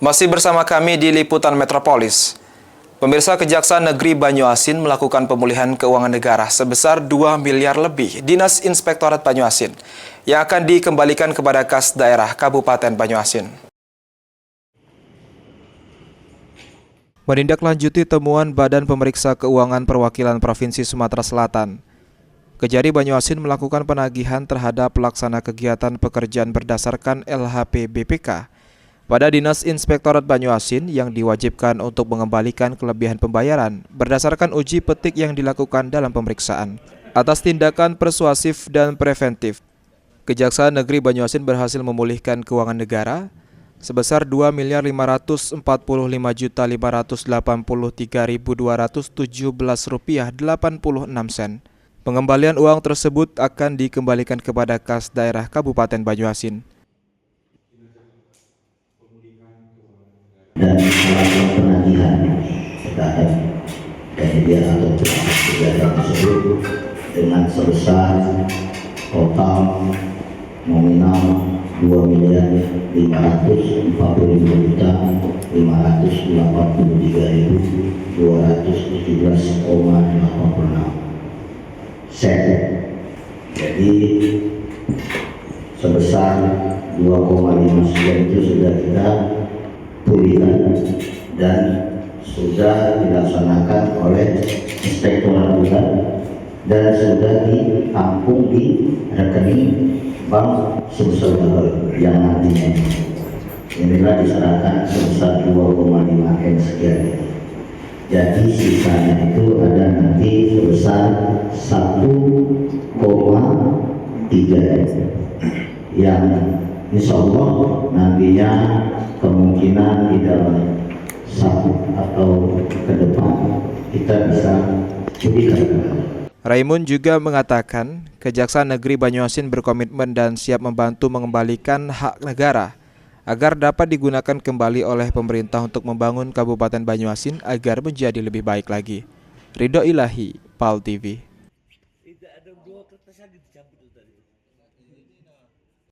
Masih bersama kami di Liputan Metropolis. Pemirsa, Kejaksaan Negeri Banyuasin melakukan pemulihan keuangan negara sebesar 2 miliar lebih Dinas Inspektorat Banyuasin yang akan dikembalikan kepada kas daerah Kabupaten Banyuasin. Menindaklanjuti temuan Badan Pemeriksa Keuangan Perwakilan Provinsi Sumatera Selatan, Kejari Banyuasin melakukan penagihan terhadap pelaksana kegiatan pekerjaan berdasarkan LHP BPK pada Dinas Inspektorat Banyuasin yang diwajibkan untuk mengembalikan kelebihan pembayaran berdasarkan uji petik yang dilakukan dalam pemeriksaan. Atas tindakan persuasif dan preventif, Kejaksaan Negeri Banyuasin berhasil memulihkan keuangan negara sebesar Rp2.553.217.276. Pengembalian uang tersebut akan dikembalikan kepada kas daerah Kabupaten Banyuasin. Dan melakukan penagihan terhadap kegiatan atau kegiatan tersebut dengan sebesar total nominal Rp2.553.217.86 set. Jadi sebesar 2,5 sekian itu sudah kita pulihkan dan sudah dilaksanakan oleh Inspektorat kita dan sudah ditampung di rekening bank sebesar yang nantinya inilah diserahkan sebesar 2,5 M sekian. Jadi sisanya itu ada nanti sebesar 1,3 M yang insya Allah nantinya kemungkinan di dalam satu atau ke depan kita bisa pulihkan. Raimun juga mengatakan Kejaksaan Negeri Banyuasin berkomitmen dan siap membantu mengembalikan hak negara agar dapat digunakan kembali oleh pemerintah untuk membangun Kabupaten Banyuasin agar menjadi lebih baik lagi. Ridho Ilahi, PAL TV.